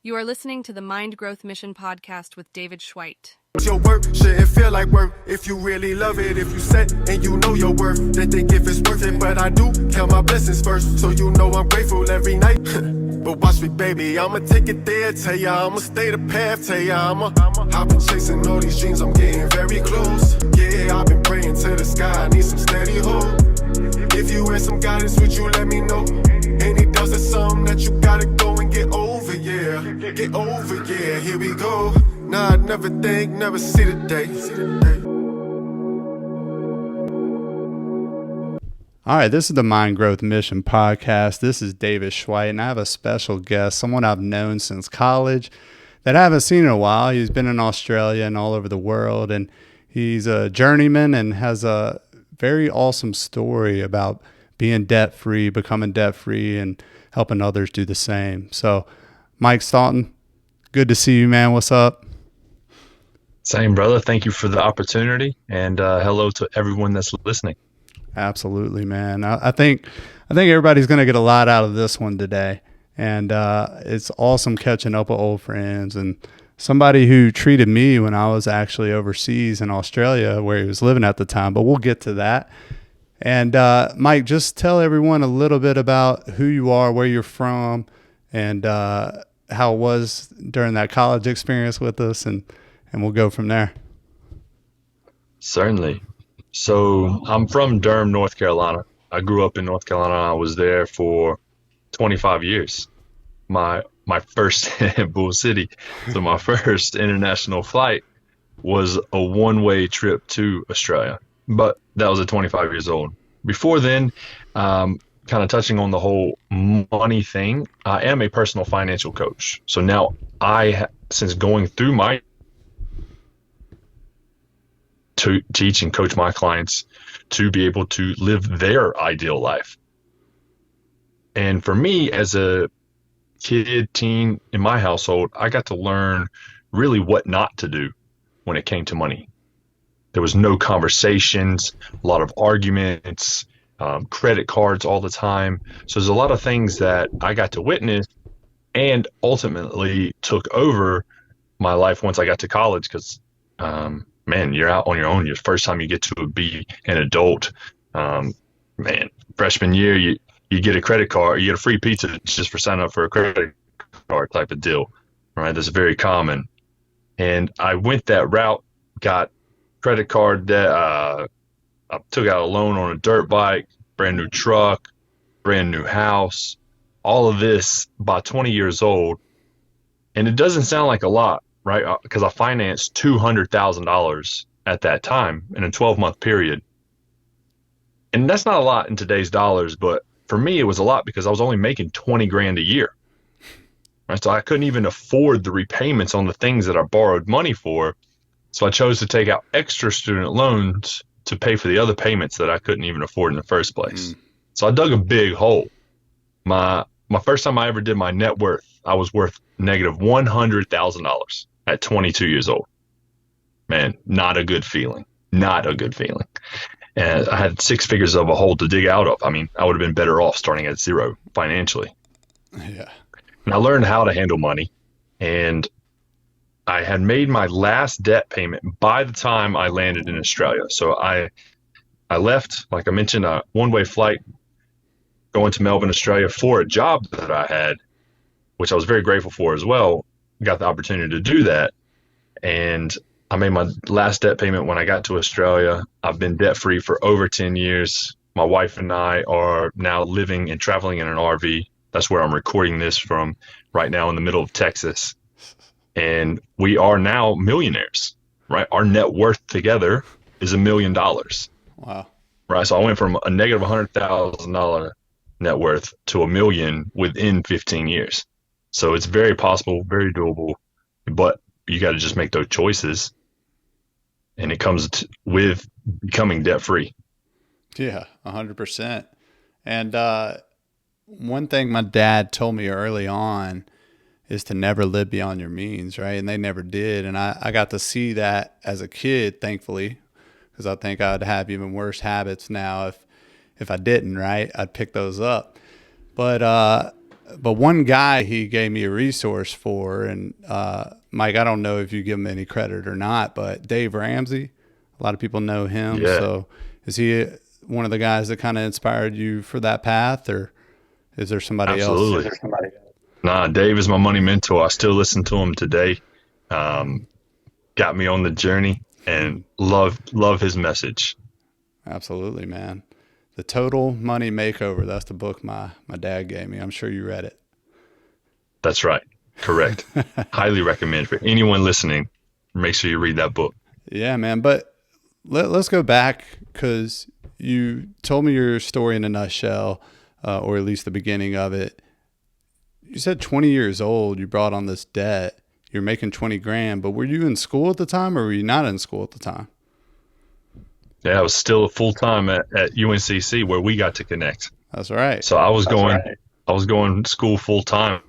You are listening to the Mind Growth Mission podcast with David Schweit. Your work shouldn't feel like work if you really love it. If you set and you know your worth, they think if it's worth it. But I do count my blessings first, so you know I'm grateful every night. But watch me, baby, I'ma take it there. Tell ya I'ma stay the path. Tell ya I've been chasing all these dreams. I'm getting very close. Yeah, I've been praying to the sky. I need some steady hope. If you had some guidance, would you let me know? Any doubts or something that you gotta go and get over? Yeah, get over. Yeah, here we go. Nah, I'd never think, never see the day. All right, this is the Mind Growth Mission podcast. This is David Schweit, and I have a special guest, someone I've known since college that I haven't seen in a while. He's been in Australia and all over the world, and he's a journeyman and has a very awesome story about being debt-free, becoming debt-free, and helping others do the same. So, Mike Staunton, good to see you, man. What's up? Same, brother. Thank you for the opportunity, and hello to everyone that's listening. Absolutely, man. I think everybody's going to get a lot out of this one today, and it's awesome catching up with old friends and somebody who treated me when I was actually overseas in Australia where he was living at the time, but we'll get to that. And Mike, just tell everyone a little bit about who you are, where you're from, and how it was during that college experience with us, and we'll go from there. Certainly. So I'm from Durham, North Carolina. I grew up in North Carolina. I was there for 25 years. My first Bull City. So my first international flight was a one-way trip to Australia, but that was at 25 years old. Before then, kind of touching on the whole money thing, I am a personal financial coach. So now since going through my to teach and coach my clients to be able to live their ideal life. And for me, as a teen in my household, I got to learn really what not to do when it came to money. There was no conversations, a lot of arguments, credit cards all the time. So there's a lot of things that I got to witness and ultimately took over my life once I got to college because, man, you're out on your own. Your first time you get to be an adult. Freshman year, you get a credit card, you get a free pizza just for signing up for a credit card type of deal, right? That's very common. And I went that route, got credit card debt. I took out a loan on a dirt bike, brand new truck, brand new house, all of this by 20 years old. And it doesn't sound like a lot, right? Because I financed $200,000 at that time in a 12-month period. And that's not a lot in today's dollars, but for me, it was a lot because I was only making 20 grand a year. Right? So I couldn't even afford the repayments on the things that I borrowed money for. So I chose to take out extra student loans to pay for the other payments that I couldn't even afford in the first place. So I dug a big hole. My first time I ever did my net worth, I was worth negative $100,000 at 22 years old. Man, not a good feeling. Not a good feeling. And I had 6 figures of a hole to dig out of. I mean, I would have been better off starting at zero financially. Yeah. And I learned how to handle money. And I had made my last debt payment by the time I landed in Australia. So I left, like I mentioned, a one-way flight going to Melbourne, Australia for a job that I had, which I was very grateful for as well. Got the opportunity to do that. And I made my last debt payment when I got to Australia. I've been debt-free for over 10 years. My wife and I are now living and traveling in an RV. That's where I'm recording this from right now in the middle of Texas. And we are now millionaires, right? Our net worth together is $1 million. Wow. Right. So I went from a negative $100,000 net worth to $1 million within 15 years. So it's very possible, very doable, but you got to just make those choices. And it comes with becoming debt free. Yeah, 100%. And one thing my dad told me early on is to never live beyond your means, right? And they never did. And I got to see that as a kid, thankfully, because I think I'd have even worse habits now if I didn't, right? I'd pick those up. But But one guy he gave me a resource for, and Mike, I don't know if you give him any credit or not, but Dave Ramsey, a lot of people know him. Yeah. So is he one of the guys that kind of inspired you for that path, or is there somebody else? Absolutely. Nah, Dave is my money mentor. I still listen to him today. Got me on the journey and love his message. Absolutely, man. The Total Money Makeover. That's the book my dad gave me. I'm sure you read it. That's right. Correct. Highly recommend for anyone listening. Make sure you read that book. Yeah, man. But let's go back, because you told me your story in a nutshell, or at least the beginning of it. You said 20 years old, you brought on this debt. You're making 20 grand, but were you in school at the time, or were you not in school at the time? Yeah, I was still full time at UNCC, where we got to connect. That's right. So I was going to school full time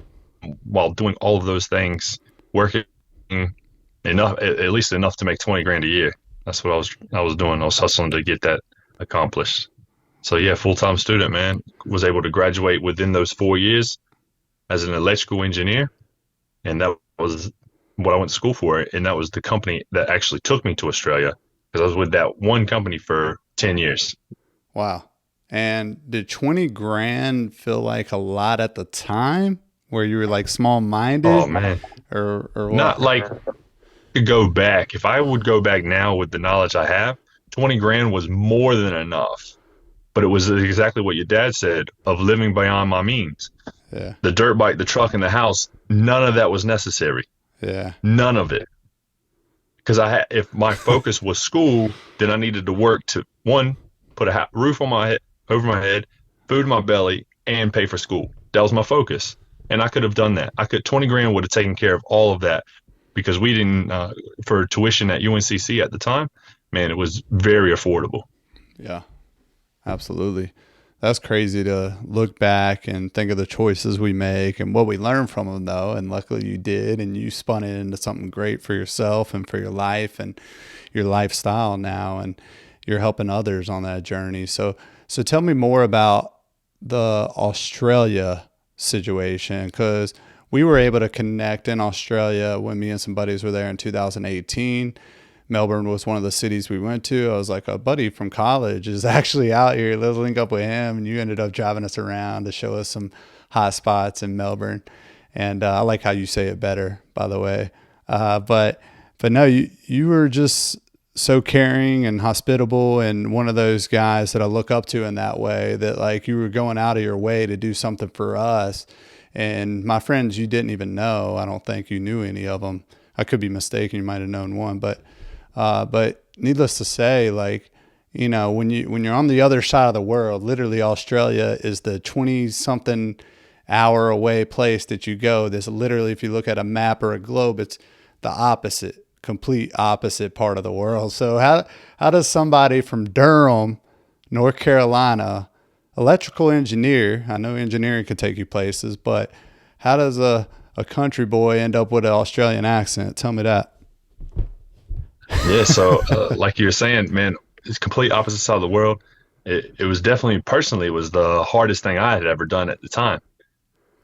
while doing all of those things, working enough, at least enough to make 20 grand a year. That's what I was doing. I was hustling to get that accomplished. So yeah, full time student, man. Was able to graduate within those 4 years as an electrical engineer, and that was what I went to school for. And that was the company that actually took me to Australia, because I was with that one company for 10 years. Wow. And did 20 grand feel like a lot at the time, where you were like small minded? Oh man. Or what? Not like to go back. If I would go back now with the knowledge I have, 20 grand was more than enough. But it was exactly what your dad said, of living beyond my means. Yeah. The dirt bike, the truck, and the house, none of that was necessary. Yeah. None of it. Because if my focus was school, then I needed to work to, one, put a roof on my head, over my head, food in my belly, and pay for school. That was my focus. And I could have done that. 20 grand would have taken care of all of that, because we didn't, for tuition at UNCC at the time, man, it was very affordable. Yeah, absolutely. That's crazy to look back and think of the choices we make and what we learn from them, though. And luckily you did, and you spun it into something great for yourself and for your life and your lifestyle now, and you're helping others on that journey. So tell me more about the Australia situation, because we were able to connect in Australia when me and some buddies were there in 2018. Melbourne was one of the cities we went to. I was like, a buddy from college is actually out here. Let's link up with him. And you ended up driving us around to show us some hot spots in Melbourne. And I like how you say it better, by the way. But no, you were just so caring and hospitable, and one of those guys that I look up to in that way, that like you were going out of your way to do something for us. And my friends, you didn't even know. I don't think you knew any of them. I could be mistaken. You might have known one, but needless to say, like, you know, when you're on the other side of the world, literally Australia is the 20-something hour away place that you go. This literally, if you look at a map or a globe, it's the complete opposite part of the world. So how does somebody from Durham, North Carolina, electrical engineer, I know engineering could take you places, but how does a country boy end up with an Australian accent? Tell me that. Yeah, so like you were saying, man, it's complete opposite side of the world. It was definitely, personally, it was the hardest thing I had ever done at the time.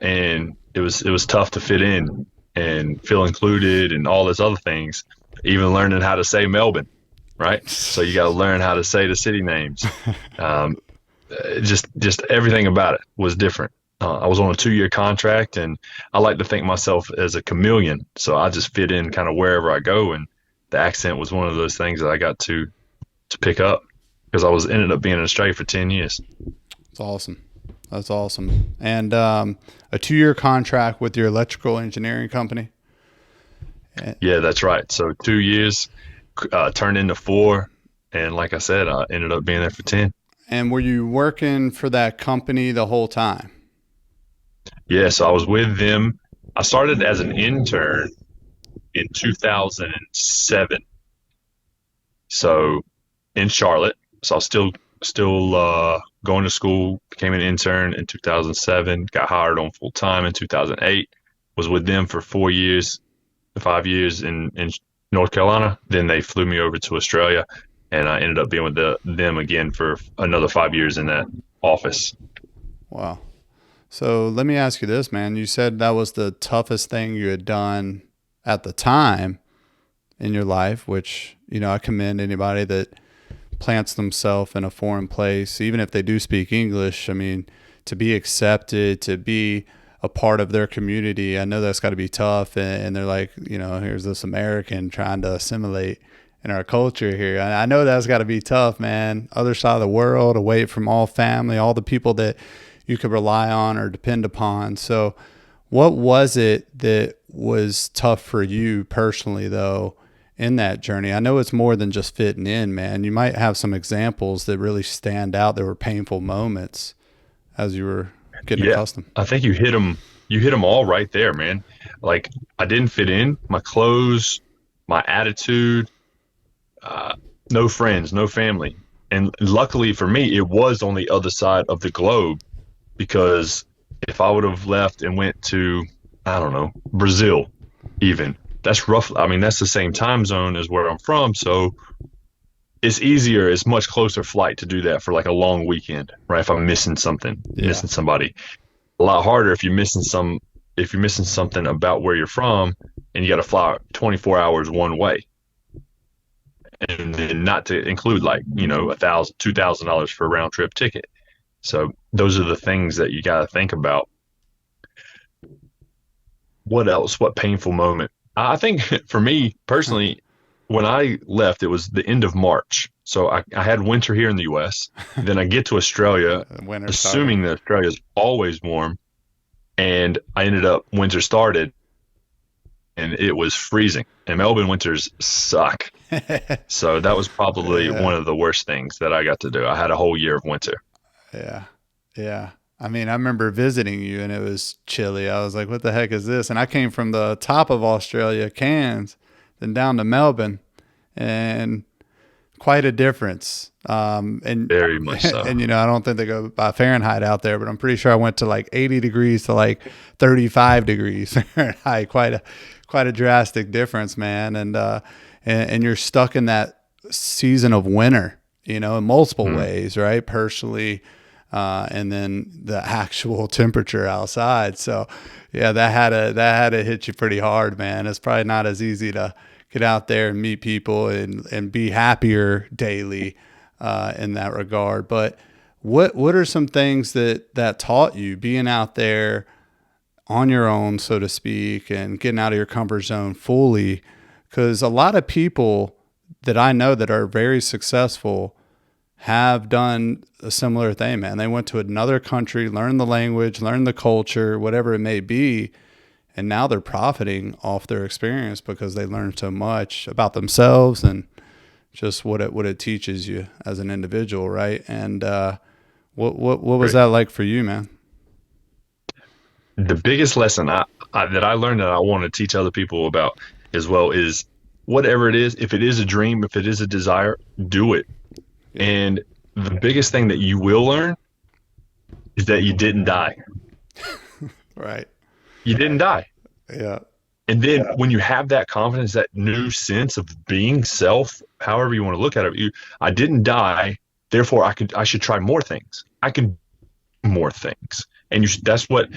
And it was tough to fit in and feel included and all those other things, even learning how to say Melbourne, right? So you got to learn how to say the city names. Just everything about it was different. I was on a 2-year contract, and I like to think myself as a chameleon. So I just fit in kind of wherever I go. And the accent was one of those things that I got to pick up, because I ended up being in Australia for 10 years. That's awesome. That's awesome. And a 2-year contract with your electrical engineering company? Yeah, that's right. So 2 years turned into 4. And like I said, I ended up being there for 10. And were you working for that company the whole time? Yeah, so I was with them. I started as an intern in 2007. So in Charlotte. So I was still going to school, became an intern in 2007, got hired on full time in 2008, was with them for 5 years in North Carolina. Then they flew me over to Australia, and I ended up being with them again for another 5 years in that office. Wow. So let me ask you this, man. You said that was the toughest thing you had done at the time in your life, which, I commend anybody that plants themselves in a foreign place, even if they do speak English. I mean, to be accepted, to be a part of their community, I know that's got to be tough. And they're like, here's this American trying to assimilate in our culture here. I know that's got to be tough, man. Other side of the world, away from all family, all the people that you could rely on or depend upon. So what was it that was tough for you personally, though, in that journey? I know it's more than just fitting in, man. You might have some examples that really stand out that were painful moments as you were getting accustomed. I think you hit them all right there, man. Like, I didn't fit in. My clothes, my attitude, no friends, no family. And luckily for me, it was on the other side of the globe, because if I would have left and went to, I don't know, Brazil even, that's roughly, I mean, that's the same time zone as where I'm from. So it's easier, it's much closer flight to do that for like a long weekend, right? If I'm missing something, missing somebody. A lot harder if you're missing something about where you're from and you got to fly 24 hours one way. And then not to include like, $1,000, $2,000 for a round trip ticket. So those are the things that you got to think about. What else? What painful moment? I think for me personally, when I left, it was the end of March. So I had winter here in the U.S. Then I get to Australia, assuming that Australia is always warm. And I ended up, winter started, and it was freezing. And Melbourne winters suck. So that was probably one of the worst things that I got to do. I had a whole year of winter. Yeah. Yeah. I mean, I remember visiting you and it was chilly. I was like, what the heck is this? And I came from the top of Australia, Cairns, then down to Melbourne, and quite a difference. And very much so. And, I don't think they go by Fahrenheit out there, but I'm pretty sure I went to like 80 degrees to like 35 degrees Fahrenheit. Quite a drastic difference, man. And you're stuck in that season of winter, in multiple ways, right? Personally, and then the actual temperature outside. So yeah, that had to hit you pretty hard, man. It's probably not as easy to get out there and meet people and be happier daily, in that regard. But what are some things that taught you being out there on your own, so to speak, and getting out of your comfort zone fully? Because a lot of people that I know that are very successful have done a similar thing, man. They went to another country, learned the language, learned the culture, whatever it may be, and now they're profiting off their experience because they learned so much about themselves and just what it teaches you as an individual, right? And what was that like for you, man? The biggest lesson that I learned that I want to teach other people about as well is, whatever it is, if it is a dream, if it is a desire, do it. And the biggest thing that you will learn is that you didn't die. Right. You didn't die. Yeah. And then when you have that confidence, that new sense of being self, however you want to look at it, I didn't die, therefore I should try more things. I can do more things. And that's what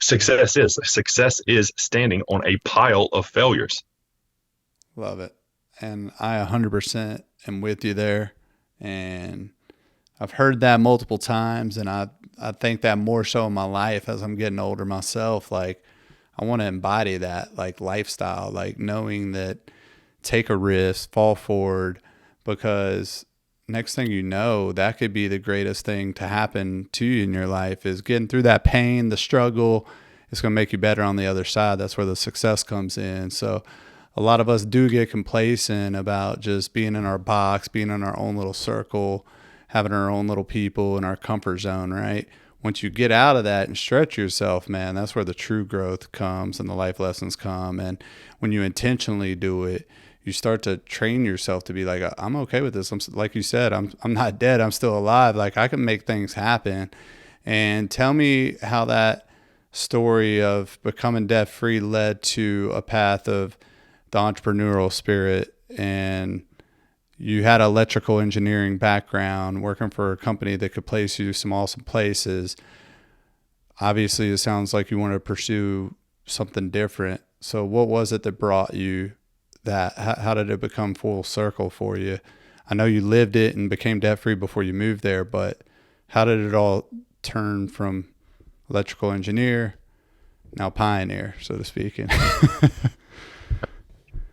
success is. Success is standing on a pile of failures. Love it. And I 100% am with you there. And I've heard that multiple times, and I think that more so in my life as I'm getting older myself. Like, I want to embody that like lifestyle, like knowing that take a risk, fall forward, because next thing you know, that could be the greatest thing to happen to you in your life, is getting through that pain, the struggle. It's going to make you better on the other side. That's where the success comes in. So a lot of us do get complacent about just being in our box, being in our own little circle, having our own little people in our comfort zone, right? Once you get out of that and stretch yourself, man, that's where the true growth comes and the life lessons come. And when you intentionally do it, you start to train yourself to be like, I'm okay with this. Like you said, I'm not dead. I'm still alive. Like, I can make things happen. And tell me how that story of becoming debt free led to a path of the entrepreneurial spirit. And you had an electrical engineering background, working for a company that could place you some awesome places. obviously it sounds like you want to pursue something different. So what was it that brought you that? How did it become full circle for you? I know you lived it and became debt free before you moved there, but how did it all turn from electrical engineer, now pioneer, so to speak?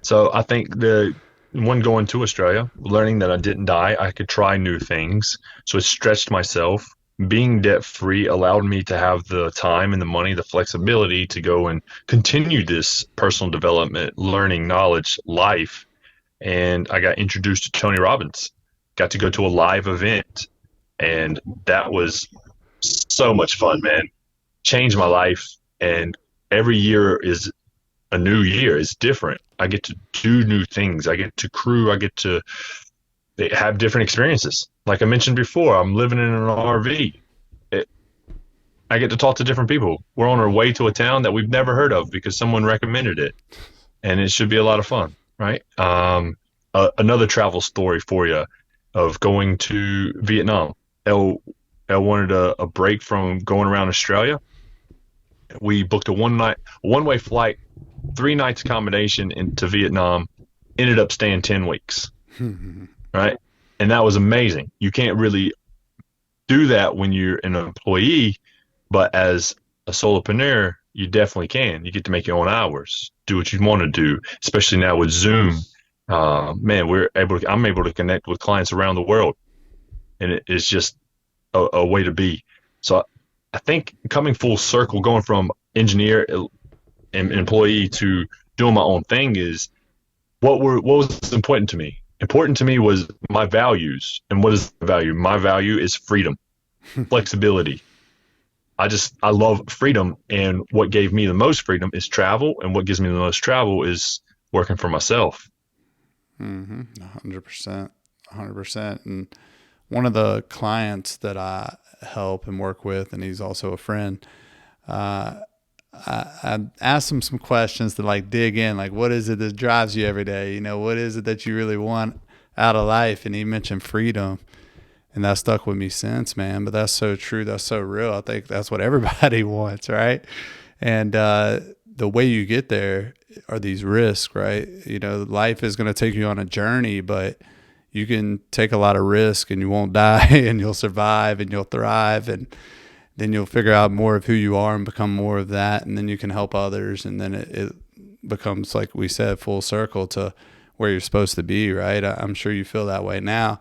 So I think the one going to Australia, learning that I didn't die, I could try new things. So it stretched myself. Being debt free allowed me to have the time and the money, the flexibility to go and continue this personal development, learning, knowledge, life. And I got introduced to Tony Robbins, got to go to a live event. And that was so much fun, man. Changed my life. And every year is a new year. It's different. I get to do new things. I get to crew. I get to have different experiences. Like I mentioned before, I'm living in an RV. I get to talk to different people. We're on our way to a town that we've never heard of because someone recommended it, and it should be a lot of fun, right? Another travel story for you of going to Vietnam. Elle wanted a break from going around Australia. We booked a one-way flight, 3 nights accommodation into Vietnam, ended up staying 10 weeks, right? And that was amazing. You can't really do that when you're an employee, but as a solopreneur, you definitely can. You get to make your own hours, do what you want to do, especially now with Zoom. Man, I'm able to connect with clients around the world, and it is just a way to be. So I think coming full circle, going from engineer and employee to doing my own thing is what was important to me. Important to me was my values. And what is the value? My value is freedom, flexibility. I love freedom. And what gave me the most freedom is travel. And what gives me the most travel is working for myself. 100%. 100%. And one of the clients that I help and work with, and he's also a friend, I asked him some questions to like dig in, like what is it that drives you every day? You know, what is it that you really want out of life? And he mentioned freedom, and that stuck with me since, man. But that's so true. That's so real. I think that's what everybody wants, right? And the way you get there are these risks, right? You know, life is going to take you on a journey, but you can take a lot of risk and you won't die and you'll survive and you'll thrive, and then you'll figure out more of who you are and become more of that. And then you can help others. And then it becomes, like we said, full circle to where you're supposed to be, right? I'm sure you feel that way now.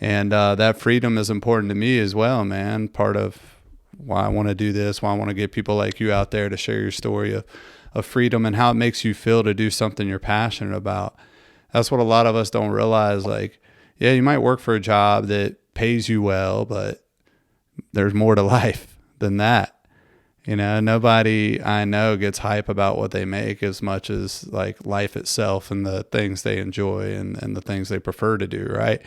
And that freedom is important to me as well, man. Part of why I want to do this, why I want to get people like you out there to share your story of freedom and how it makes you feel to do something you're passionate about. That's what a lot of us don't realize. Like, yeah, you might work for a job that pays you well, but there's more to life than that. You know, nobody I know gets hype about what they make as much as like life itself and the things they enjoy and the things they prefer to do, right?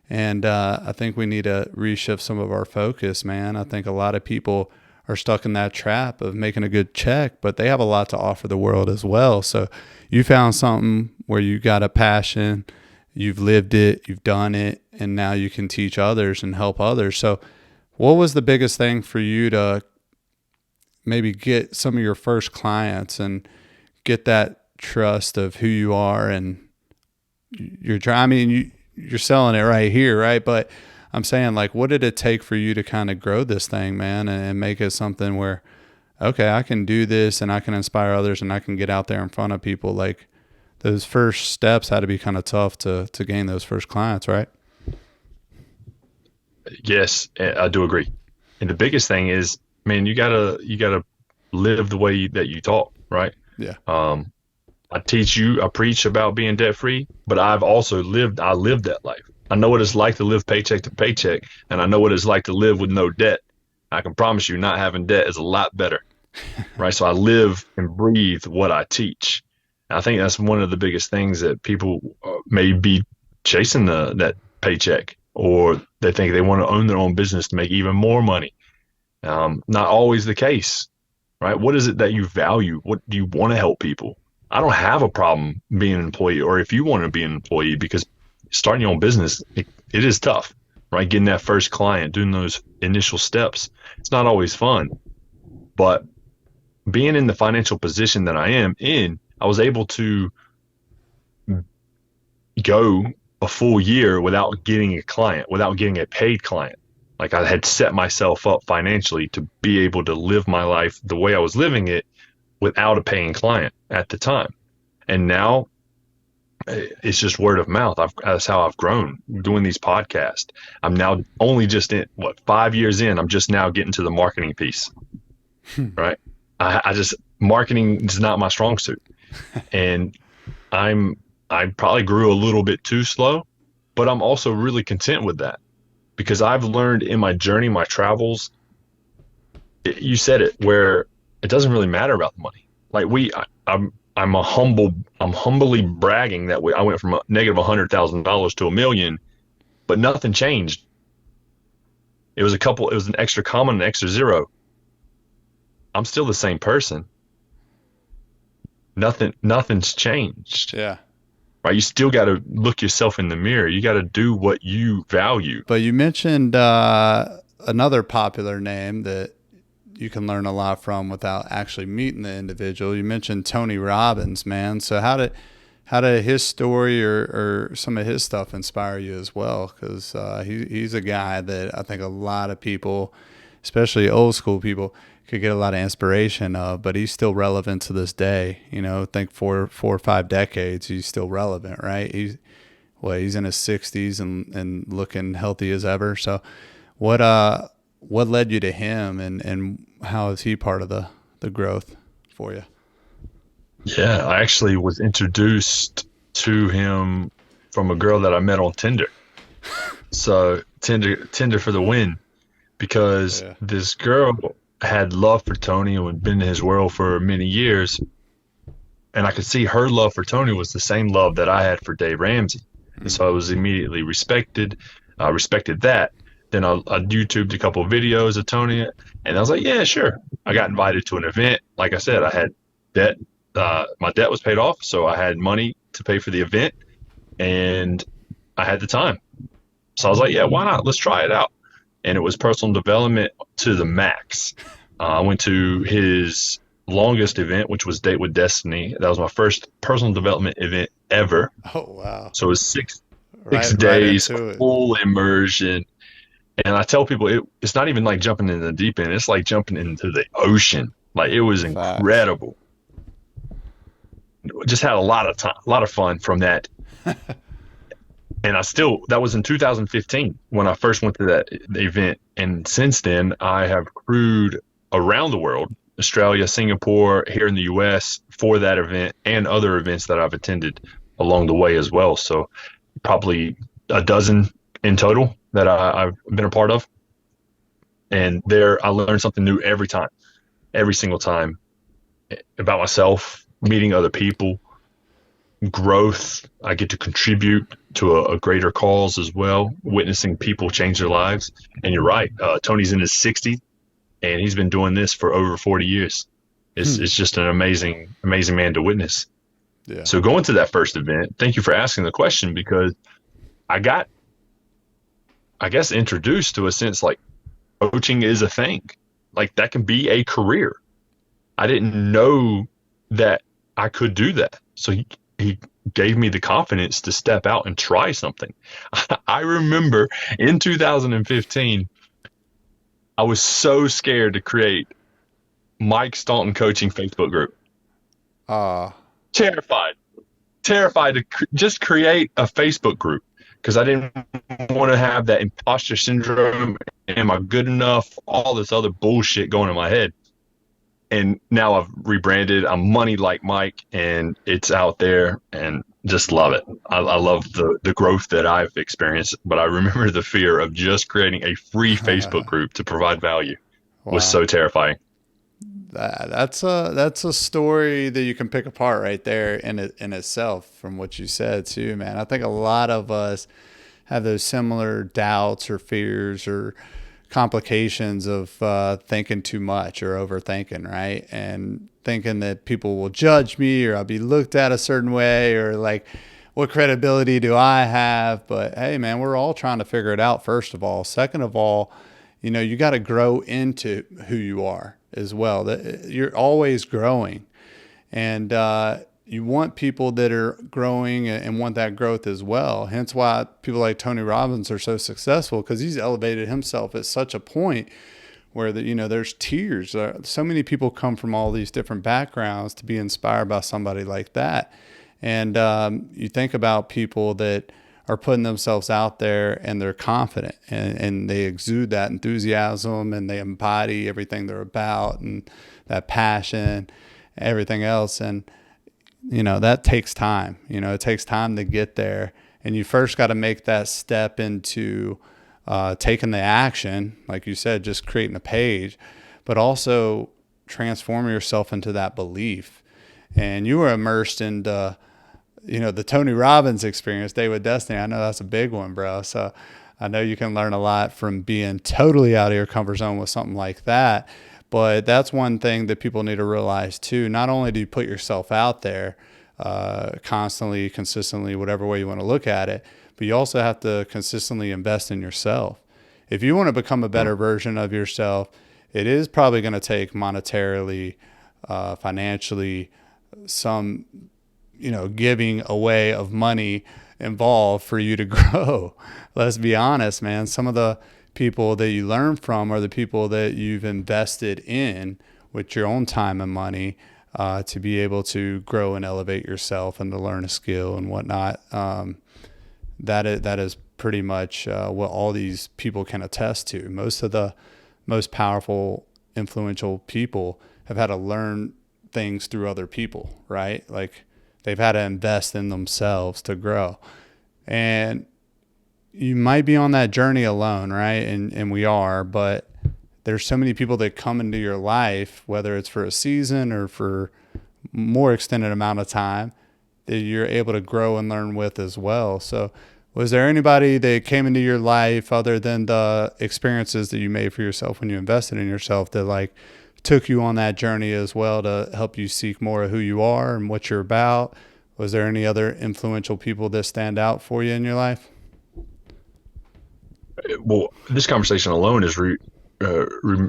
And I think we need to reshift some of our focus, man. I think a lot of people are stuck in that trap of making a good check, but they have a lot to offer the world as well. So you found something where you got a passion, you've lived it, you've done it, and now you can teach others and help others. So what was the biggest thing for you to maybe get some of your first clients and get that trust of who you are? And you're selling it right here, right? But I'm saying, like, what did it take for you to kind of grow this thing, man, and make it something where, okay, I can do this and I can inspire others and I can get out there in front of people? Like, those first steps had to be kind of tough to gain those first clients, right? Yes, I do agree. And the biggest thing is, man, you gotta live the way that you talk, right? Yeah. I preach about being debt free, but I lived that life. I know what it's like to live paycheck to paycheck, and I know what it's like to live with no debt. I can promise you not having debt is a lot better, right? So I live and breathe what I teach. And I think that's one of the biggest things that people may be chasing that paycheck, or they think they want to own their own business to make even more money. Not always the case, right? What is it that you value? What do you want to help people? I don't have a problem being an employee, or if you want to be an employee, because starting your own business, it is tough, right? Getting that first client, doing those initial steps, it's not always fun. But being in the financial position that I am in, I was able to go a full year without getting a client, without getting a paid client. Like I had set myself up financially to be able to live my life the way I was living it without a paying client at the time. And now it's just word of mouth. That's how I've grown doing these podcasts. I'm now only just in 5 years in, I'm just now getting to the marketing piece, right? I just, marketing is not my strong suit. And I probably grew a little bit too slow, but I'm also really content with that because I've learned in my journey, my travels, you said it, where it doesn't really matter about the money. Like I'm humbly bragging that I went from a negative $100,000 to $1 million, but nothing changed. It was an extra comma and an extra zero. I'm still the same person. Nothing's changed. Yeah. Right. You still got to look yourself in the mirror. You got to do what you value. But you mentioned another popular name that you can learn a lot from without actually meeting the individual. You mentioned Tony Robbins, man. So how did his story or some of his stuff inspire you as well? Because he's a guy that I think a lot of people, especially old school people, could get a lot of inspiration of, but he's still relevant to this day. You know, I think four or 5 decades, he's still relevant, right? He's in his 60s and looking healthy as ever. So what led you to him and how is he part of the growth for you? Yeah, I actually was introduced to him from a girl that I met on Tinder. So Tinder for the win, because this girl had love for Tony and had been in his world for many years. And I could see her love for Tony was the same love that I had for Dave Ramsey. And so I was immediately respected that. Then I YouTubed a couple of videos of Tony, and I was like, yeah, sure. I got invited to an event. Like I said, I had debt. My debt was paid off, so I had money to pay for the event, and I had the time. So I was like, yeah, why not? Let's try it out. And it was personal development to the max. I went to his longest event, which was Date with Destiny. That was my first personal development event ever. Oh, wow. So it was six days, full immersion. And I tell people, it's not even like jumping in the deep end. It's like jumping into the ocean. Like, it was incredible. Just had a lot of fun from that. And that was in 2015 when I first went to that event. And since then, I have crewed around the world, Australia, Singapore, here in the US for that event and other events that I've attended along the way as well. So probably a dozen in total that I've been a part of. And there I learned something new every single time about myself, meeting other people, growth. I get to contribute to a greater cause as well, witnessing people change their lives. And you're right. Tony's in his 60s and he's been doing this for over 40 years. It's just an amazing man to witness. Yeah. So going to that first event, thank you for asking the question, because I got, I guess, introduced to a sense like coaching is a thing. Like, that can be a career. I didn't know that I could do that. So he gave me the confidence to step out and try something. I remember in 2015, I was so scared to create Mike Staunton coaching Facebook group. Terrified to just create a Facebook group, because I didn't want to have that imposter syndrome. Am I good enough? All this other bullshit going in my head. And now I've rebranded. I'm MoneyLikeMike, and it's out there, and just love it. I love the growth that I've experienced, but I remember the fear of just creating a free Facebook group to provide value was so terrifying. That's a story that you can pick apart right there in itself from what you said too, man. I think a lot of us have those similar doubts or fears or complications of thinking too much or overthinking, right? And thinking that people will judge me or I'll be looked at a certain way, or like, what credibility do I have? But hey, man, we're all trying to figure it out, first of all. Second of all, you got to grow into who you are. as well. That you're always growing, and you want people that are growing and want that growth as well. Hence why people like Tony Robbins are so successful, because he's elevated himself at such a point where there's tears. So many people come from all these different backgrounds to be inspired by somebody like that. And you think about people that are putting themselves out there and they're confident and they exude that enthusiasm and they embody everything they're about and that passion, everything else. And, that takes time. It takes time to get there. And you first got to make that step into taking the action, like you said, just creating a page, but also transform yourself into that belief. And you were immersed in the Tony Robbins experience, Day with Destiny. I know that's a big one, bro. So I know you can learn a lot from being totally out of your comfort zone with something like that. But that's one thing that people need to realize too. Not only do you put yourself out there constantly, consistently, whatever way you want to look at it, but you also have to consistently invest in yourself. If you want to become a better version of yourself, it is probably going to take monetarily, financially, some, giving away of money involved for you to grow. Let's be honest, man. Some of the people that you learn from are the people that you've invested in with your own time and money to be able to grow and elevate yourself and to learn a skill and whatnot. That is pretty much what all these people can attest to. Most of the most powerful, influential people have had to learn things through other people, right? Like they've had to invest in themselves to grow. And you might be on that journey alone, right? And we are, but there's so many people that come into your life, whether it's for a season or for more extended amount of time, that you're able to grow and learn with as well. So was there anybody that came into your life other than the experiences that you made for yourself when you invested in yourself that like took you on that journey as well to help you seek more of who you are and what you're about? Was there any other influential people that stand out for you in your life? Well, this conversation alone is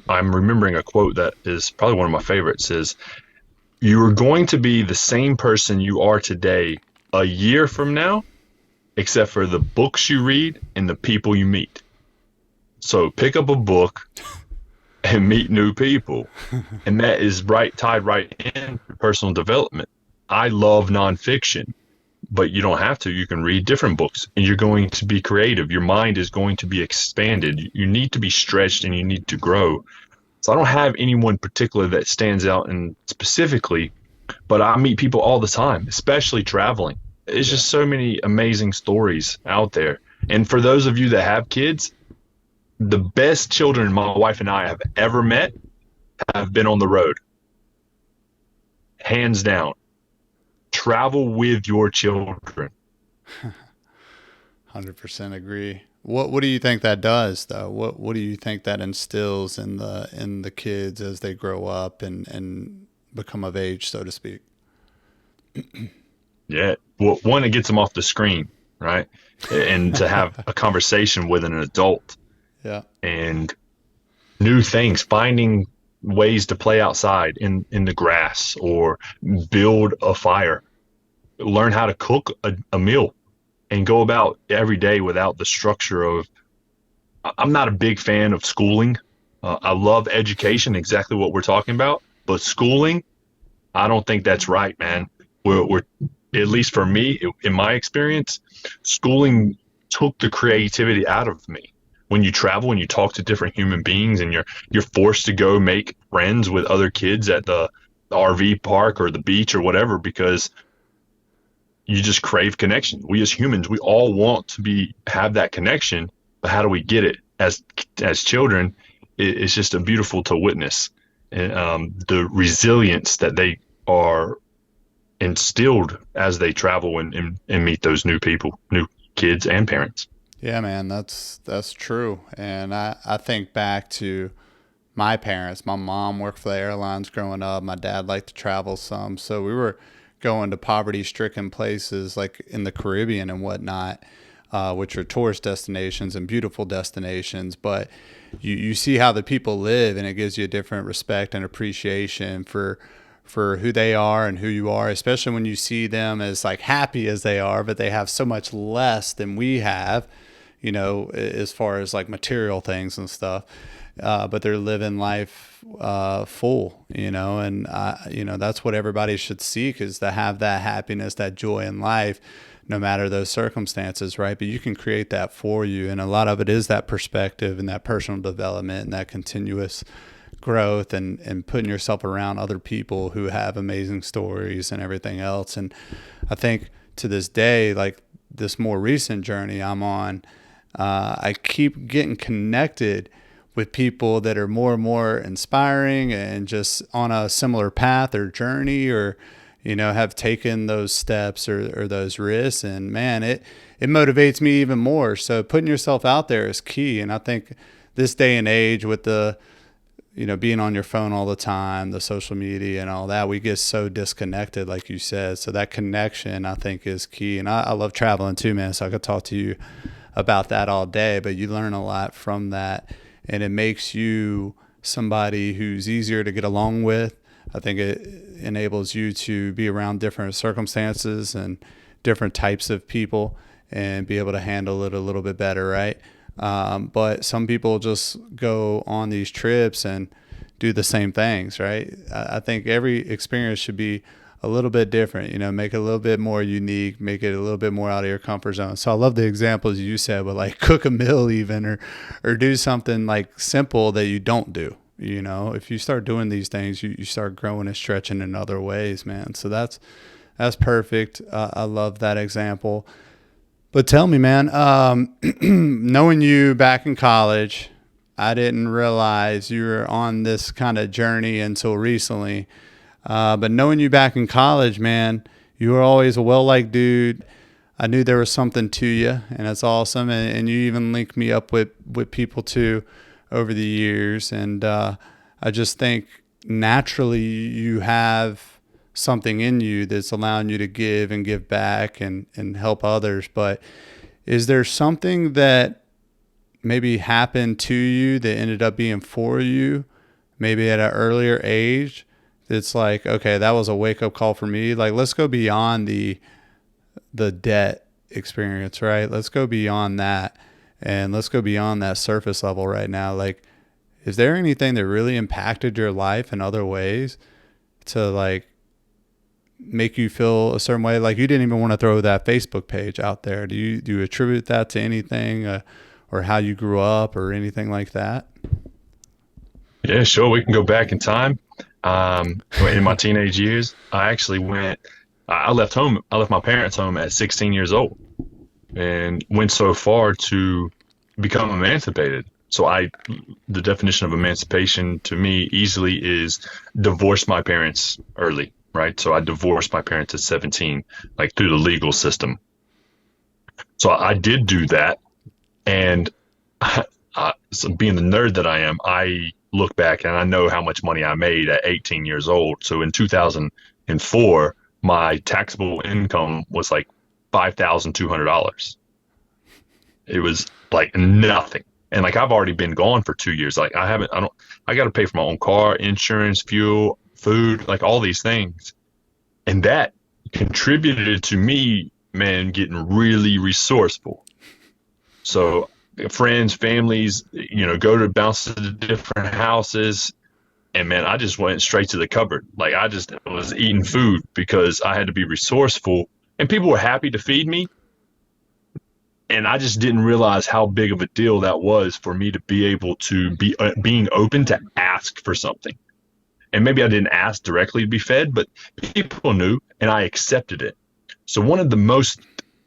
I'm remembering a quote that is probably one of my favorites, is you are going to be the same person you are today a year from now, except for the books you read and the people you meet. So pick up a book and meet new people. And that is tied right into personal development. I love nonfiction, but you don't have to. You can read different books and you're going to be creative. Your mind is going to be expanded. You need to be stretched and you need to grow. So I don't have anyone particular that stands out and specifically, but I meet people all the time, especially traveling. It's just so many amazing stories out there. And for those of you that have kids, the best children my wife and I have ever met have been on the road. Hands down. Travel with your children. 100% agree. What do you think that does though? What do you think that instills in the kids as they grow up and become of age, so to speak? Yeah. Well, one, it gets them off the screen, right? And to have a conversation with an adult. Yeah. And new things, finding ways to play outside in the grass or build a fire, learn how to cook a meal and go about every day without the structure of, I'm not a big fan of schooling. I love education, exactly what we're talking about, but schooling, I don't think that's right, man. We're at least for me, in my experience, schooling took the creativity out of me. When you travel and you talk to different human beings and you're forced to go make friends with other kids at the RV park or the beach or whatever, because you just crave connection. We as humans, we all want to have that connection, but how do we get it? As children, it's just a beautiful to witness. And the resilience that they are instilled as they travel and meet those new people, new kids and parents. Yeah, man, that's true. And I think back to my parents. My mom worked for the airlines growing up. My dad liked to travel some. So we were going to poverty-stricken places like in the Caribbean and whatnot. which are tourist destinations and beautiful destinations, but you see how the people live, and it gives you a different respect and appreciation for who they are and who you are, especially when you see them as like happy as they are, but they have so much less than we have, as far as like material things and stuff. But they're living life full, and that's what everybody should seek, is to have that happiness, that joy in life, no matter those circumstances, right? But you can create that for you. And a lot of it is that perspective and that personal development and that continuous growth and putting yourself around other people who have amazing stories and everything else. And I think to this day, like this more recent journey I'm on, I keep getting connected with people that are more and more inspiring and just on a similar path or journey, or have taken those steps or those risks. And man, it motivates me even more. So putting yourself out there is key. And I think this day and age with the, being on your phone all the time, the social media and all that, we get so disconnected, like you said. So that connection, I think, is key. And I love traveling too, man. So I could talk to you about that all day, but you learn a lot from that. And it makes you somebody who's easier to get along with. I think it enables you to be around different circumstances and different types of people and be able to handle it a little bit better, right? But some people just go on these trips and do the same things, right? I think every experience should be a little bit different, make it a little bit more unique, make it a little bit more out of your comfort zone. So I love the examples you said, but like cook a meal even, or do something like simple that you don't do. If you start doing these things, you start growing and stretching in other ways, man. So that's perfect. I love that example. But tell me, man, knowing you back in college, I didn't realize you were on this kind of journey until recently. But knowing you back in college, man, you were always a well-liked dude. I knew there was something to you, and that's awesome. And you even linked me up with people too over the years. And I just think naturally you have something in you that's allowing you to give and give back and help others. But is there something that maybe happened to you that ended up being for you, maybe at an earlier age? It's like, okay, that was a wake-up call for me. Like, let's go beyond the debt experience, right? Let's go beyond that. And let's go beyond that surface level right now. Like, is there anything that really impacted your life in other ways to like make you feel a certain way? Like you didn't even want to throw that Facebook page out there. Do you attribute that to anything or how you grew up or anything like that? Yeah, sure. We can go back in time. In my teenage years, I left my parents' home at 16 years old and went so far to become emancipated. So the definition of emancipation to me easily is divorce my parents early, right? So I divorced my parents at 17, like through the legal system. So I did do that. And so being the nerd that I am, I look back and I know how much money I made at 18 years old. So in 2004, my taxable income was like $5,200. It was like nothing. And like, I've already been gone for 2 years. Like I got to pay for my own car, insurance, fuel, food, like all these things. And that contributed to me, man, getting really resourceful. So friends, families, go to bounce to the different houses. And man, I just went straight to the cupboard. Like I just was eating food because I had to be resourceful and people were happy to feed me. And I just didn't realize how big of a deal that was for me to be able to be being open to ask for something. And maybe I didn't ask directly to be fed, but people knew and I accepted it. So one of the most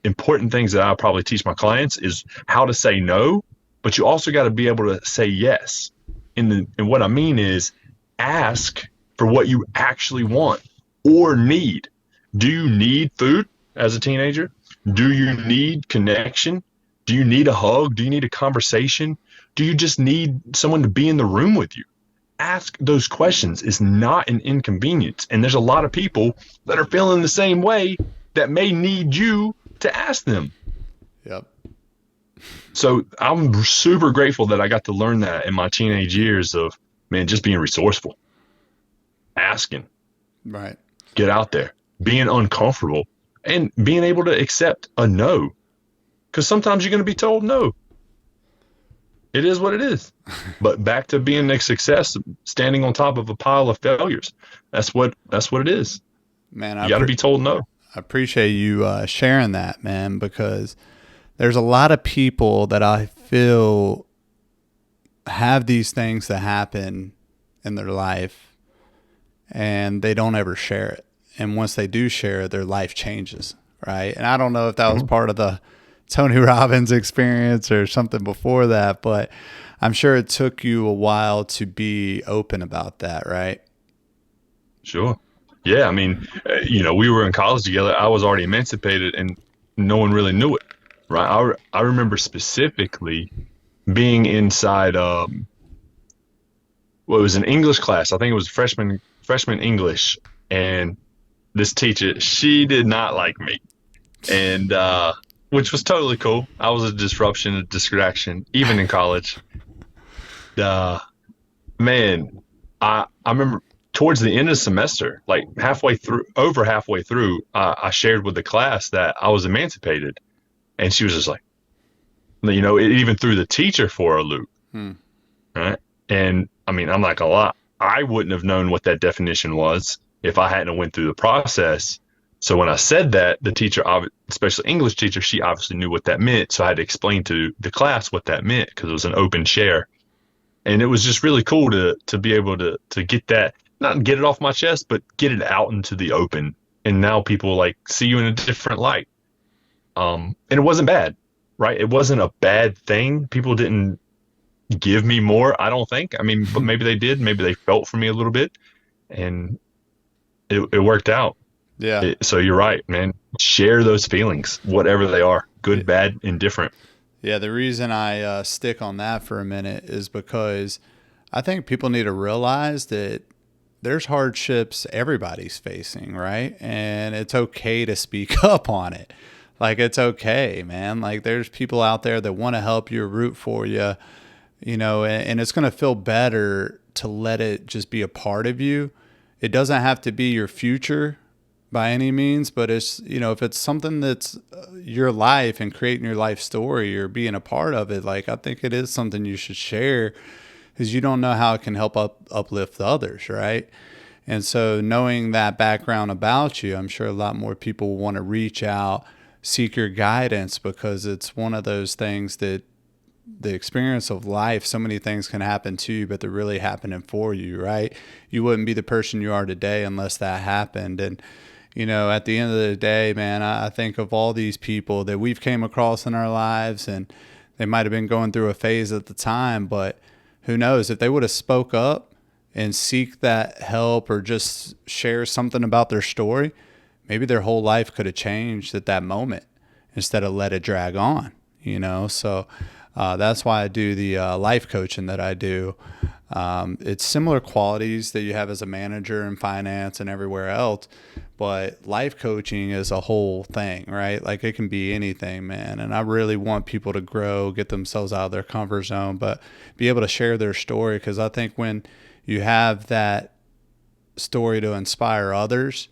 important things that I'll probably teach my clients is how to say no, but you also got to be able to say yes. And what I mean is ask for what you actually want or need. Do you need food as a teenager? Do you need connection? Do you need a hug? Do you need a conversation? Do you just need someone to be in the room with you? Ask those questions. It's not an inconvenience. And there's a lot of people that are feeling the same way that may need you to ask them. Yep. So I'm super grateful that I got to learn that in my teenage years of, man, just being resourceful, asking, Right. get out there, being uncomfortable, and being able to accept a no. Because sometimes you're going to be told no. It is what it is. But back to being a success, standing on top of a pile of failures. That's what it is. Man, You got to be told no. I appreciate you sharing that, man, because there's a lot of people that I feel have these things that happen in their life and they don't ever share it. And once they do share it, their life changes, right? And I don't know if that was part of the Tony Robbins experience or something before that, but I'm sure it took you a while to be open about that, right? Sure. Yeah. I mean, we were in college together. I was already emancipated and no one really knew it, right? I remember specifically being inside, it was an English class. I think it was freshman English. And this teacher, she did not like me. And, which was totally cool. I was a disruption, a distraction, even in college. Man, I remember towards the end of the semester, like over halfway through, I shared with the class that I was emancipated. And she was just like, it even threw the teacher for a loop. Right. And I mean, I'm not gonna lie, I wouldn't have known what that definition was if I hadn't went through the process. So when I said that, the teacher, especially English teacher, she obviously knew what that meant. So I had to explain to the class what that meant because it was an open share. And it was just really cool to be able to get that, not get it off my chest, but get it out into the open. And now people like see you in a different light. And it wasn't bad, right? It wasn't a bad thing. People didn't give me more, I don't think. I mean, but maybe they did. Maybe they felt for me a little bit. And it worked out. Yeah. So you're right, man. Share those feelings, whatever they are, good, bad, indifferent. Yeah, the reason I stick on that for a minute is because I think people need to realize that there's hardships everybody's facing, right? And it's okay to speak up on it. Like, it's okay, man. Like, there's people out there that want to help you, root for you, and it's going to feel better to let it just be a part of you. It doesn't have to be your future by any means, but it's, if it's something that's your life and creating your life story or being a part of it, like, I think it is something you should share because you don't know how it can help uplift others, right? And so knowing that background about you, I'm sure a lot more people want to reach out, seek your guidance, because it's one of those things that the experience of life, so many things can happen to you, but they're really happening for you, right? You wouldn't be the person you are today unless that happened. And at the end of the day, man, I think of all these people that we've came across in our lives, and they might have been going through a phase at the time, but who knows, if they would have spoke up and seek that help or just share something about their story, maybe their whole life could have changed at that moment instead of let it drag on, So that's why I do the life coaching that I do. It's similar qualities that you have as a manager in finance and everywhere else, but life coaching is a whole thing, right? Like, it can be anything, man. And I really want people to grow, get themselves out of their comfort zone, but be able to share their story. Because I think when you have that story to inspire others,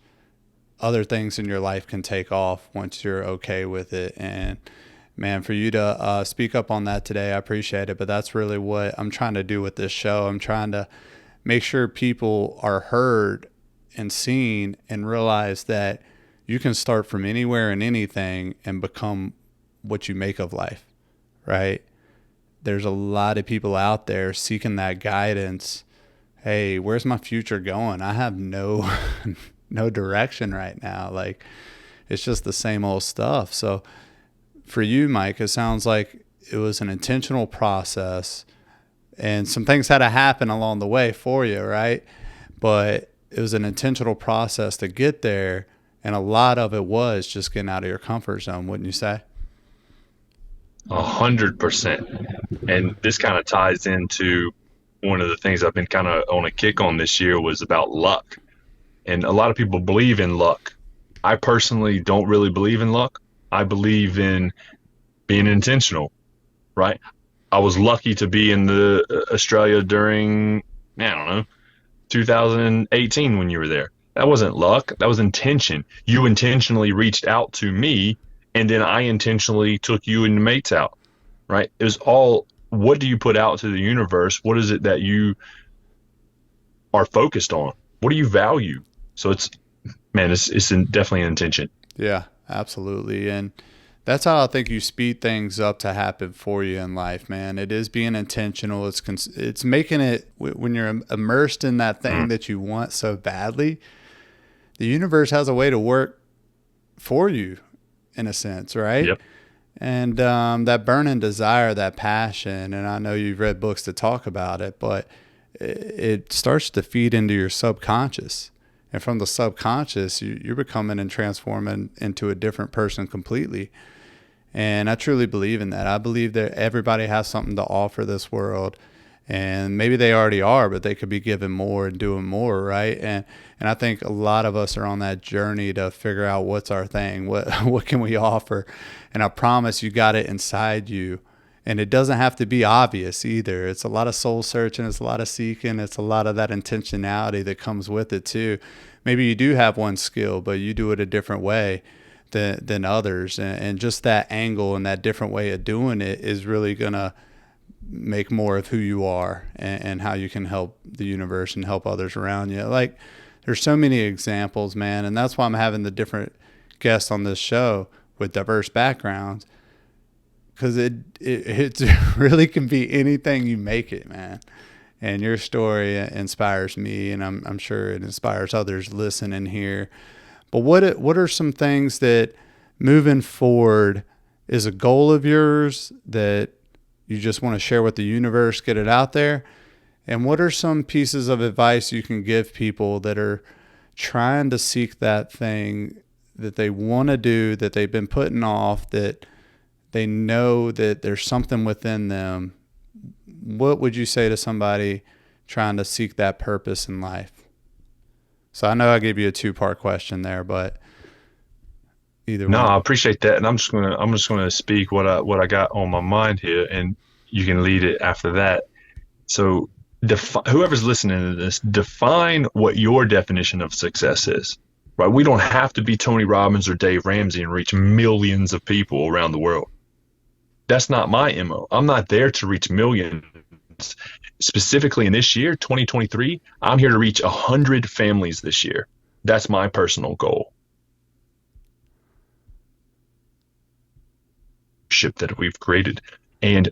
other things in your life can take off once you're okay with it. And man, for you to speak up on that today, I appreciate it. But that's really what I'm trying to do with this show. I'm trying to make sure people are heard and seen and realize that you can start from anywhere and anything and become what you make of life, right? There's a lot of people out there seeking that guidance. Hey, where's my future going? I have no direction right now. Like, it's just the same old stuff. So for you, Mike, it sounds like it was an intentional process and some things had to happen along the way for you, right? But it was an intentional process to get there. And a lot of it was just getting out of your comfort zone, wouldn't you say? 100%. And this kind of ties into one of the things I've been kind of on a kick on this year was about luck. And a lot of people believe in luck. I personally don't really believe in luck. I believe in being intentional, right? I was lucky to be in the Australia during, I don't know, 2018 when you were there. That wasn't luck. That was intention. You intentionally reached out to me, and then I intentionally took you and the mates out, right? It was all, what do you put out to the universe? What is it that you are focused on? What do you value? So it's, man, definitely an intention. Yeah, absolutely. And that's how I think you speed things up to happen for you in life, man. It is being intentional. It's making it, when you're immersed in that thing that you want so badly, the universe has a way to work for you in a sense, right? Yep. And that burning desire, that passion, and I know you've read books that talk about it, but it starts to feed into your subconscious. And from the subconscious, you're becoming and transforming into a different person completely. And I truly believe in that. I believe that everybody has something to offer this world. And maybe they already are, but they could be giving more and doing more, right? And I think a lot of us are on that journey to figure out what's our thing, what can we offer. And I promise you got it inside you. And it doesn't have to be obvious either. It's a lot of soul searching. It's a lot of seeking. It's a lot of that intentionality that comes with it too. Maybe you do have one skill, but you do it a different way than others. And just that angle and that different way of doing it is really going to make more of who you are and how you can help the universe and help others around you. Like, there's so many examples, man. And that's why I'm having the different guests on this show with diverse backgrounds. Because it really can be anything you make it, man. And your story inspires me, and I'm sure it inspires others listening here. But what are some things that moving forward is a goal of yours that you just want to share with the universe, get it out there? And what are some pieces of advice you can give people that are trying to seek that thing that they want to do, that they've been putting off, that they know that there's something within them? What would you say to somebody trying to seek that purpose in life? So I know I gave you a 2-part question there, but either No, one. I appreciate that, and I'm just gonna speak what I got on my mind here, and you can lead it after that. So, whoever's listening to this, define what your definition of success is. Right? We don't have to be Tony Robbins or Dave Ramsey and reach millions of people around the world. That's not my MO. I'm not there to reach millions. Specifically in this year, 2023, I'm here to reach 100 families this year. That's my personal goal. Ship that we've created. And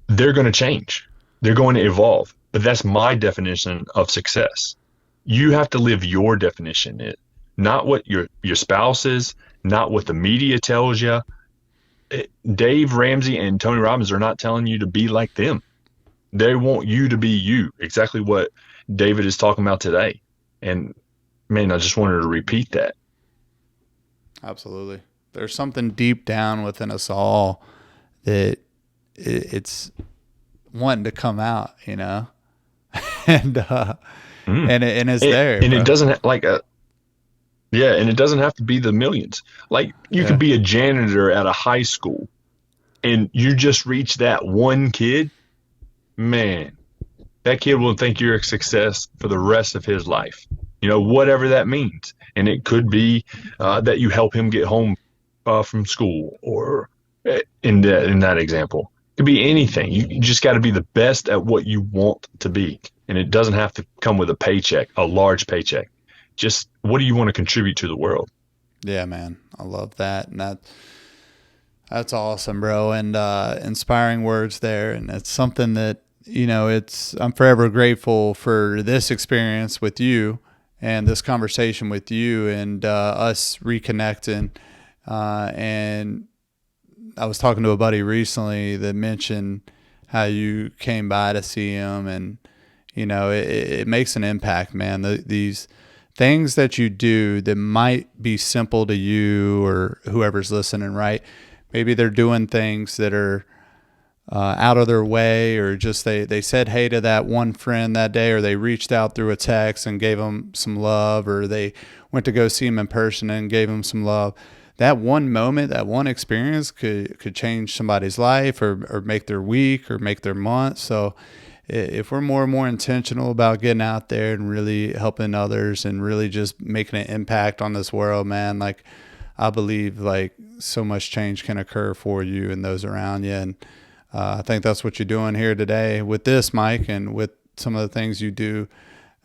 they're going to change. They're going to evolve. But that's my definition of success. You have to live your definition, not what your spouse is, not what the media tells you. Dave Ramsey and Tony Robbins are not telling you to be like them. They want you to be you, exactly what David is talking about today. And man, I just wanted to repeat that. Absolutely. There's something deep down within us all that it's wanting to come out, you know, and it's there. And it doesn't and it doesn't have to be the millions. Like, you could be a janitor at a high school and you just reach that one kid, man, that kid will think you're a success for the rest of his life, you know, whatever that means. And it could be that you help him get home from school, or in that example, it could be anything. You just got to be the best at what you want to be. And it doesn't have to come with a paycheck, a large paycheck. Just, what do you want to contribute to the world? Yeah, man. I love that. And that's awesome, bro. And inspiring words there. And it's something that, you know, I'm forever grateful for this experience with you and this conversation with you and us reconnecting. And I was talking to a buddy recently that mentioned how you came by to see him, and, you know, it makes an impact, man. These things that you do that might be simple to you or whoever's listening, right? Maybe they're doing things that are out of their way, or just they said hey to that one friend that day, or they reached out through a text and gave them some love, or they went to go see him in person and gave him some love. that one moment, that one experience could change somebody's life or make their week or make their month. So if we're more and more intentional about getting out there and really helping others and really just making an impact on this world, man, like I believe like so much change can occur for you and those around you. And I think that's what you're doing here today with this, Mike, and with some of the things you do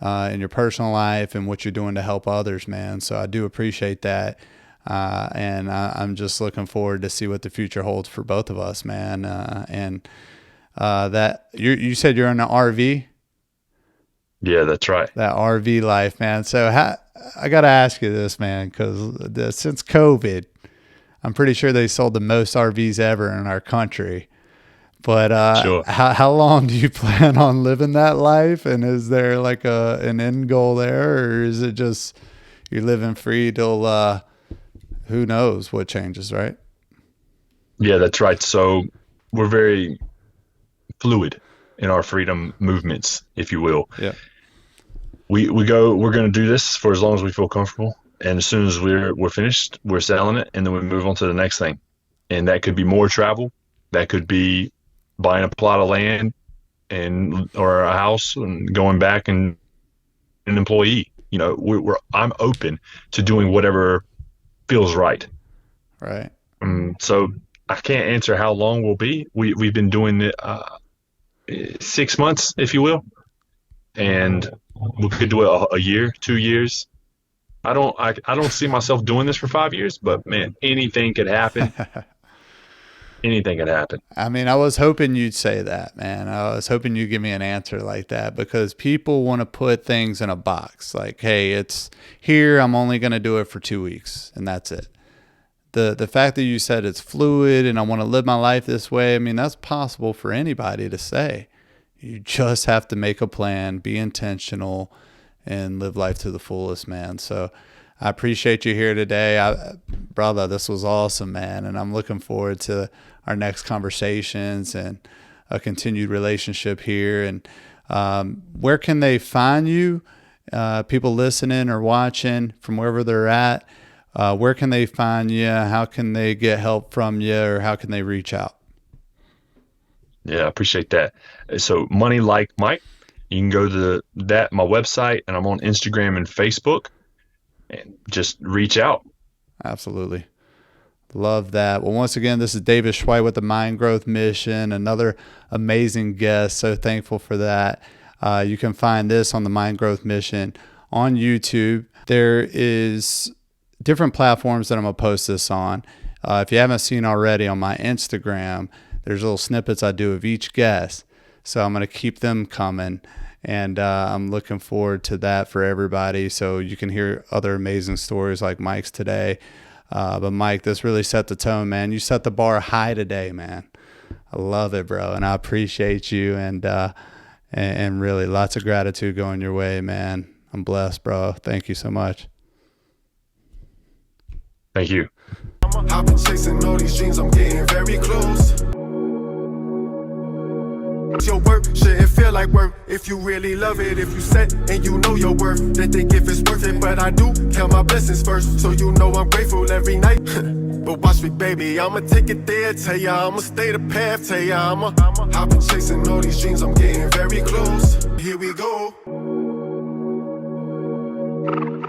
in your personal life and what you're doing to help others, man. So I do appreciate that. And I'm just looking forward to see what the future holds for both of us, man. And that you said you're in an RV. Yeah, that's right. That RV life, man. So I got to ask you this, man, because since COVID, I'm pretty sure they sold the most RVs ever in our country. But Sure. how long do you plan on living that life? And is there like an end goal there, or is it just you're living free till who knows what changes, right? Yeah, that's right. So we're very fluid in our freedom movements, if you will. Yeah. We're going to do this for as long as we feel comfortable. And as soon as we're finished, we're selling it, and then we move on to the next thing. And that could be more travel. That could be buying a plot of land or a house and going back and an employee. You know, I'm open to doing whatever feels right. Right. So I can't answer how long we'll be. We've been doing it 6 months, if you will, and we could do it a year, 2 years. I don't see myself doing this for 5 years, but man, anything could happen. Anything could happen. I mean, I was hoping you'd say that, man. I was hoping you'd give me an answer like that, because people want to put things in a box. Like, hey, it's here. I'm only going to do it for 2 weeks, and that's it. The fact that you said it's fluid and I want to live my life this way, I mean, that's possible for anybody to say. You just have to make a plan, be intentional, and live life to the fullest, man. So I appreciate you here today. Brother, this was awesome, man. And I'm looking forward to our next conversations and a continued relationship here. And where can they find you? People listening or watching from wherever they're at, where can they find you? How can they get help from you, or how can they reach out? Yeah, I appreciate that. So Money Like Mike, you can go to my website, and I'm on Instagram and Facebook, and just reach out. Absolutely. Love that. Well, once again, this is David Schweik with the Mind Growth Mission, another amazing guest. So thankful for that. You can find this on the Mind Growth Mission on YouTube. There is different platforms that I'm going to post this on. If you haven't seen already, on my Instagram, there's little snippets I do of each guest. So I'm going to keep them coming. And I'm looking forward to that for everybody, so you can hear other amazing stories like Mike's today. But Mike, this really set the tone, man. You set the bar high today, man. I love it, bro, and I appreciate you, and really lots of gratitude going your way, man. I'm blessed, bro. Thank you so much. Thank you. I've been chasing all these dreams, I'm getting very close. Your work shouldn't feel like work if you really love it. If you set and you know your worth, then think if it's worth it. But I do count my blessings first, so you know I'm grateful every night. But watch me, baby, I'ma take it there. Tell ya I'ma stay the path. Tell ya I've been chasing all these dreams, I'm getting very close. Here we go.